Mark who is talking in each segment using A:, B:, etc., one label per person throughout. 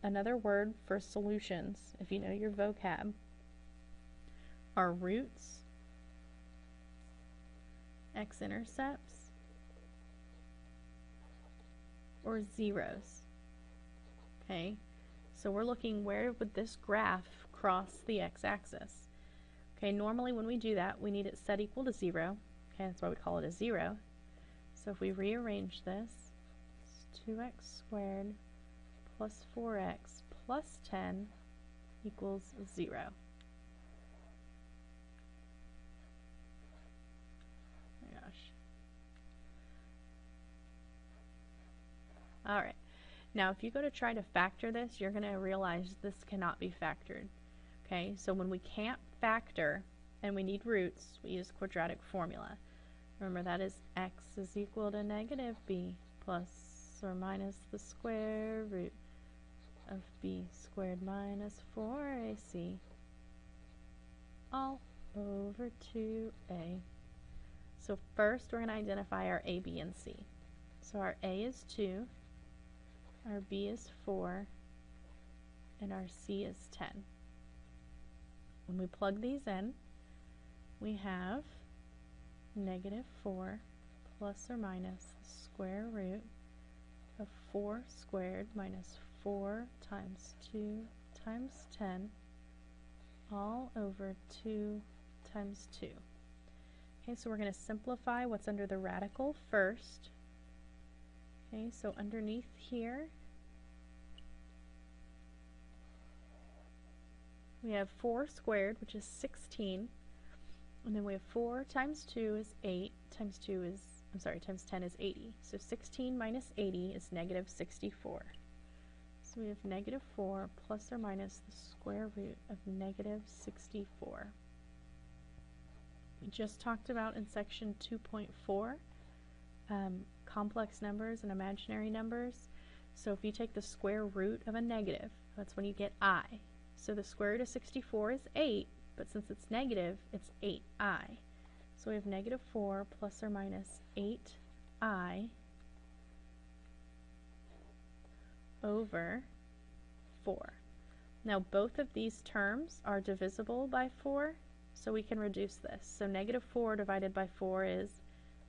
A: another word for solutions, if you know your vocab, are roots, x-intercepts, or zeros. Okay, so we're looking where would this graph cross the x-axis. Okay, normally when we do that, we need it set equal to 0. Okay, that's why we call it a 0. So if we rearrange this, it's 2x squared plus 4x plus 10 equals 0. Oh my gosh. Alright, now if you go to try to factor this, you're going to realize this cannot be factored. Okay, so when we can't factor and we need roots, we use quadratic formula. Remember, that is x is equal to negative b plus or minus the square root of b squared minus 4ac all over 2a. So first we're going to identify our a, b, and c. So our a is 2, our b is 4, and our c is 10. When we plug these in, we have negative 4 plus or minus the square root of 4 squared minus 4 times 2 times 10 all over 2 times 2. Okay, so we're going to simplify what's under the radical first. Okay, so underneath here we have 4 squared, which is 16, and then we have 4 times 2 is 8, times 10 is 80. So 16 minus 80 is negative 64. So we have negative 4 plus or minus the square root of negative 64. We just talked about in section 2.4 complex numbers and imaginary numbers. So if you take the square root of a negative, that's when you get I. So the square root of 64 is 8, but since it's negative, it's 8i. So we have negative 4 plus or minus 8i over 4. Now both of these terms are divisible by 4, so we can reduce this. So negative 4 divided by 4 is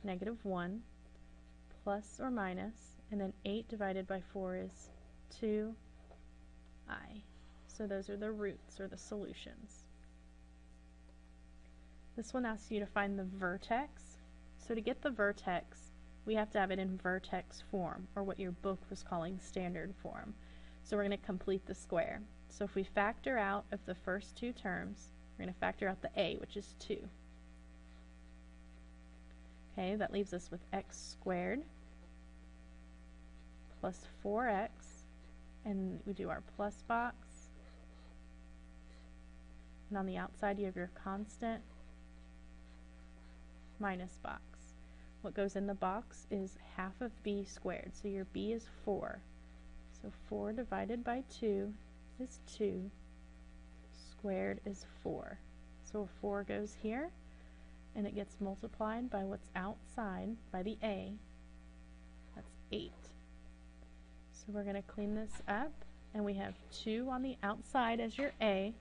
A: negative 1 plus or minus, and then 8 divided by 4 is 2i. So those are the roots, or the solutions. This one asks you to find the vertex. So to get the vertex, we have to have it in vertex form, or what your book was calling standard form. So we're going to complete the square. So if we factor out of the first two terms, we're going to factor out the a, which is 2. Okay, that leaves us with x squared plus 4x, and we do our plus box. And on the outside you have your constant minus box. What goes in the box is half of b squared, so your b is 4. So 4 divided by 2 is 2, squared is 4. So a 4 goes here, and it gets multiplied by what's outside, by the a. That's 8. So we're going to clean this up, and we have 2 on the outside as your a.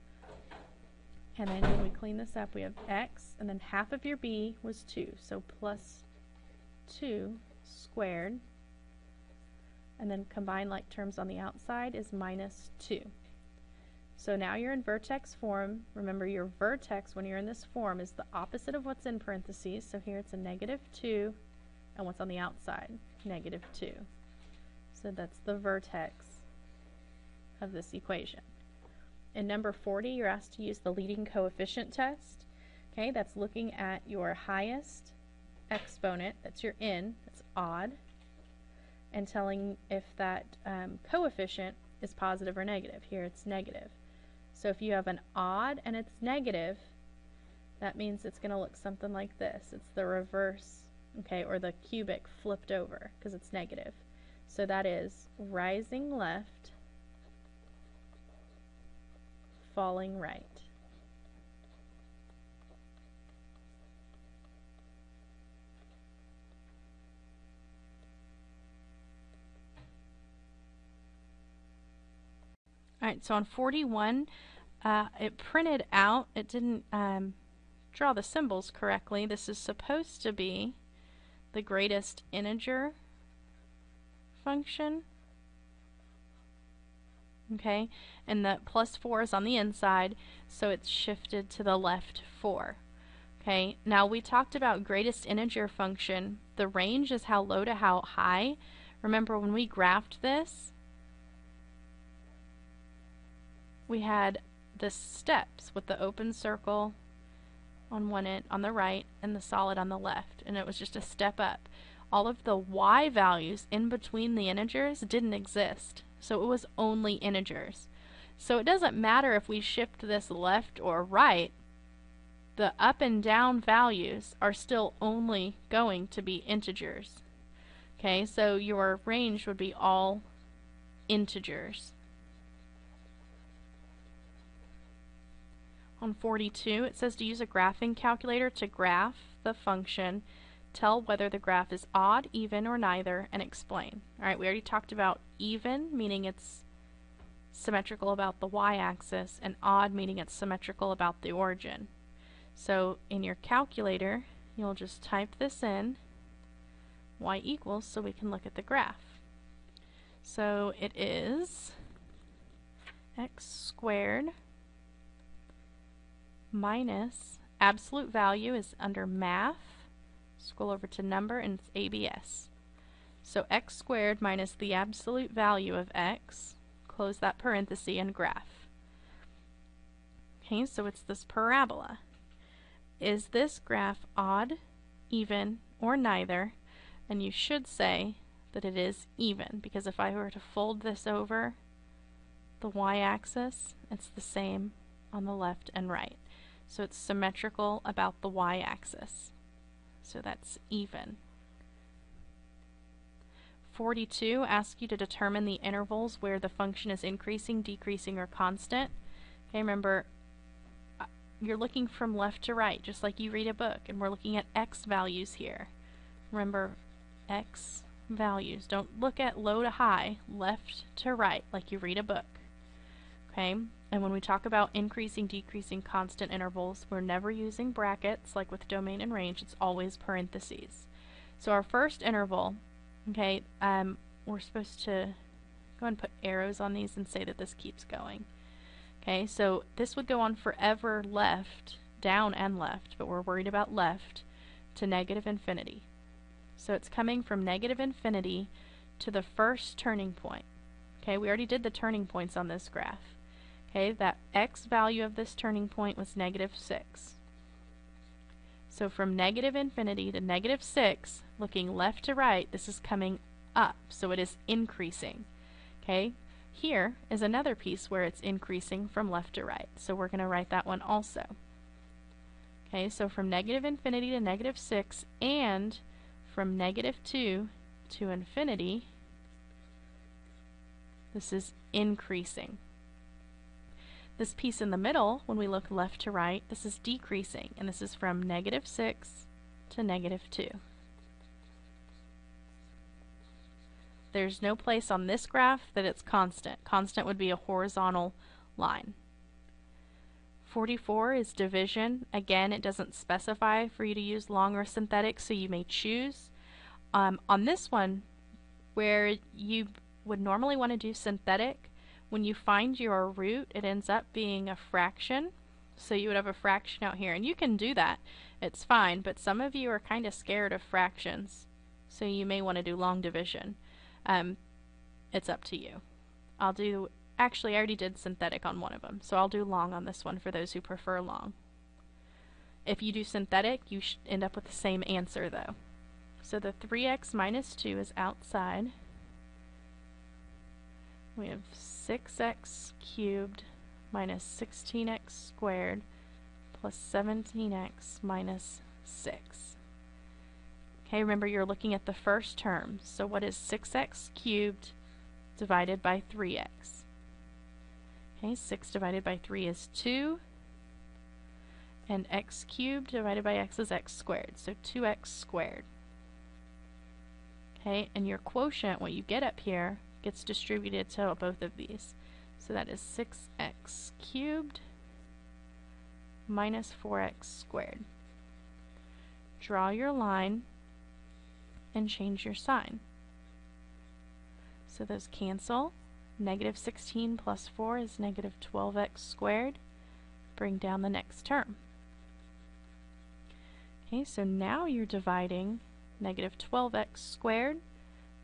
A: And then when we clean this up, we have x, and then half of your b was 2, so plus 2 squared, and then combine like terms on the outside is minus 2. So now you're in vertex form. Remember, your vertex when you're in this form is the opposite of what's in parentheses. So here it's a negative 2, and what's on the outside? Negative 2. So that's the vertex of this equation. In number 40, you're asked to use the leading coefficient test. Okay, that's looking at your highest exponent, that's your n, that's odd, and telling if that coefficient is positive or negative. Here it's negative. So if you have an odd and it's negative, that means it's going to look something like this. It's the reverse, okay, or the cubic flipped over because it's negative. So that is rising left, falling right. Alright, so on 41, it printed out, it didn't draw the symbols correctly. This is supposed to be the greatest integer function. Okay, and the plus 4 is on the inside, so it's shifted to the left 4. Okay, now we talked about greatest integer function. The range is how low to how high. Remember when we graphed this, we had the steps with the open circle on one end, on the right, and the solid on the left, and it was just a step up. All of the y values in between the integers didn't exist, so it was only integers. So it doesn't matter if we shift this left or right, the up and down values are still only going to be integers. Okay, so your range would be all integers. On 42, it says to use a graphing calculator to graph the function, tell whether the graph is odd, even, or neither, and explain. Alright, we already talked about even, meaning it's symmetrical about the y-axis, and odd, meaning it's symmetrical about the origin. So in your calculator, you'll just type this in, y equals, so we can look at the graph. So it is x squared minus absolute value is under math, scroll over to number, and it's ABS. So x squared minus the absolute value of x, close that parenthesis, and graph. Okay, so it's this parabola. Is this graph odd, even, or neither? And you should say that it is even, because if I were to fold this over the y-axis, it's the same on the left and right. So it's symmetrical about the y-axis. So that's even. 42 asks you to determine the intervals where the function is increasing, decreasing, or constant. Okay, remember, you're looking from left to right, just like you read a book, and we're looking at x values here. Remember, x values. Don't look at low to high, left to right, like you read a book. Okay, and when we talk about increasing, decreasing, constant intervals, we're never using brackets like with domain and range, it's always parentheses. So our first interval, okay, we're supposed to go and put arrows on these and say that this keeps going. Okay, so this would go on forever left, down and left, but we're worried about left, to negative infinity. So it's coming from negative infinity to the first turning point. Okay, we already did the turning points on this graph. Okay, that x value of this turning point was negative 6. So from negative infinity to negative 6, looking left to right, this is coming up, so it is increasing. Okay, here is another piece where it's increasing from left to right, so we're going to write that one also. Okay, so from negative infinity to negative 6, and from negative 2 to infinity, this is increasing. This piece in the middle, when we look left to right, this is decreasing, and this is from negative 6 to negative 2. There's no place on this graph that it's constant. Constant would be a horizontal line. 44 is division. Again, it doesn't specify for you to use long or synthetic, so you may choose. On this one, where you would normally want to do synthetic, when you find your root, it ends up being a fraction. So you would have a fraction out here, and you can do that. It's fine, but some of you are kind of scared of fractions, so you may want to do long division. It's up to you. Actually, I already did synthetic on one of them, so I'll do long on this one for those who prefer long. If you do synthetic, you should end up with the same answer though. So the 3x minus 2 is outside. We have 6x cubed minus 16x squared plus 17x minus 6. Okay, remember you're looking at the first term. So what is 6x cubed divided by 3x? Okay, 6 divided by 3 is 2, and x cubed divided by x is x squared, so 2x squared. Okay, and your quotient, what you get up here, gets distributed to both of these. So that is 6x cubed minus 4x squared. Draw your line and change your sign. So those cancel. Negative 16 plus 4 is negative 12x squared. Bring down the next term. Okay, so now you're dividing negative 12x squared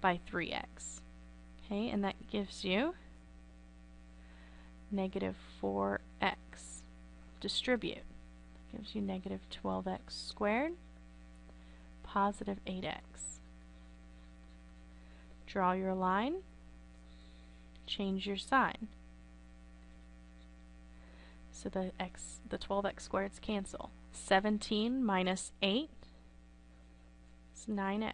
A: by 3x. Okay, and that gives you negative 4x. Distribute. Gives you negative 12x squared, positive 8x. Draw your line, change your sign. So the 12x squareds cancel. 17 minus 8 is 9x.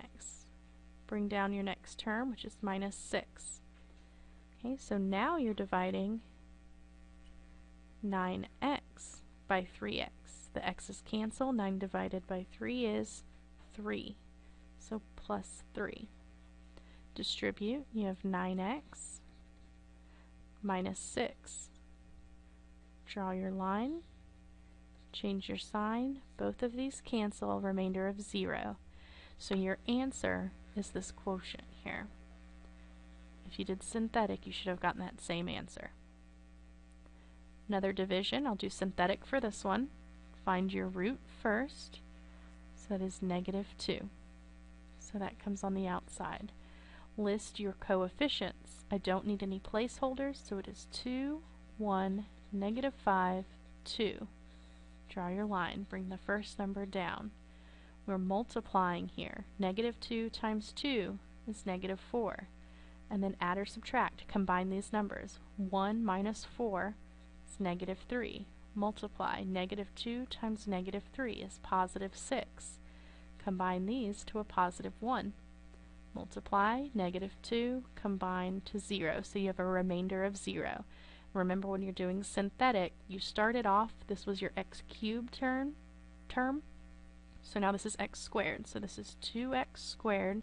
A: Bring down your next term, which is minus 6. Okay, so now you're dividing 9x by 3x. The x's cancel. 9 divided by 3 is 3. So plus 3. Distribute. You have 9x minus 6. Draw your line. Change your sign. Both of these cancel. A remainder of 0. So your answer is this quotient here. If you did synthetic, you should have gotten that same answer. Another division. I'll do synthetic for this one. Find your root first. So that is negative 2. So that comes on the outside. List your coefficients. I don't need any placeholders, so it is 2, 1, negative 5, 2. Draw your line. Bring the first number down. We're multiplying here. Negative 2 times 2 is negative 4. And then add or subtract. Combine these numbers. 1 minus 4 is negative 3. Multiply. Negative 2 times negative 3 is positive 6. Combine these to a positive 1. Multiply. Negative 2 combine to 0. So you have a remainder of 0. Remember, when you're doing synthetic, you started off, this was your x cubed term. So now this is x squared. So this is 2x squared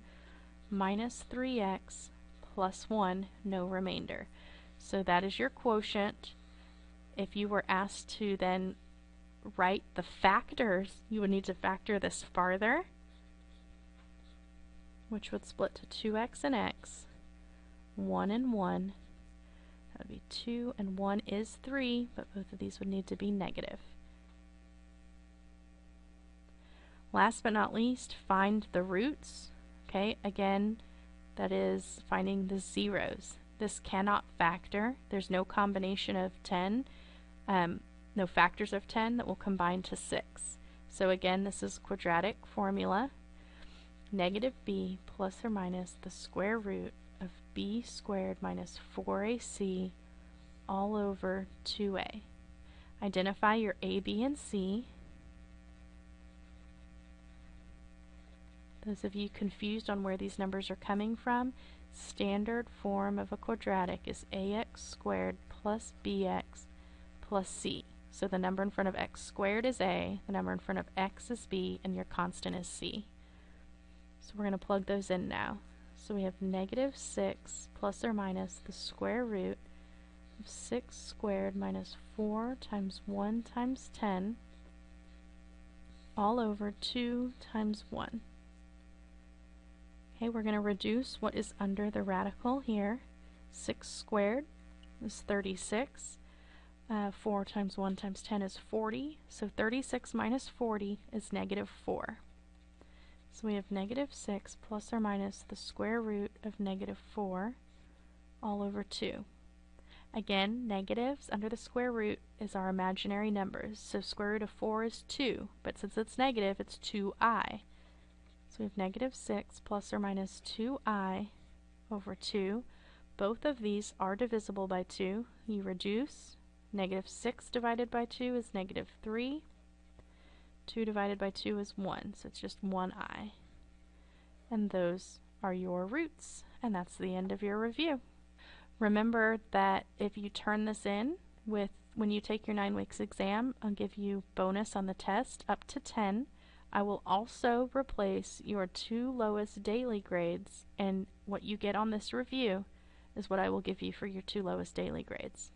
A: minus 3x plus 1, no remainder. So that is your quotient. If you were asked to then write the factors, you would need to factor this farther, which would split to 2x and x, 1 and 1. That would be 2 and 1 is 3, but both of these would need to be negative. Last but not least, find the roots. Okay, again, that is finding the zeros. This cannot factor. There's no combination of 10, no factors of 10 that will combine to 6. So again, this is quadratic formula. Negative b plus or minus the square root of b squared minus 4ac all over 2a. Identify your a, b, and c. Those of you confused on where these numbers are coming from, standard form of a quadratic is ax squared plus bx plus c. So the number in front of x squared is a, the number in front of x is b, and your constant is c. So we're going to plug those in now. So we have negative 6 plus or minus the square root of 6 squared minus 4 times 1 times 10 all over 2 times 1. Okay, we're going to reduce what is under the radical here. 6 squared is 36. 4 times 1 times 10 is 40. So 36 minus 40 is negative 4. So we have negative 6 plus or minus the square root of negative 4 all over 2. Again, negatives under the square root is our imaginary numbers. So square root of 4 is 2, but since it's negative, it's 2i. So we have negative 6 plus or minus 2i over 2. Both of these are divisible by 2. You reduce. Negative 6 divided by 2 is negative 3. 2 divided by 2 is 1, so it's just 1i. And those are your roots, and that's the end of your review. Remember that if you turn this in when you take your 9 weeks exam, I'll give you bonus on the test up to 10. I will also replace your 2 lowest daily grades, and what you get on this review is what I will give you for your 2 lowest daily grades.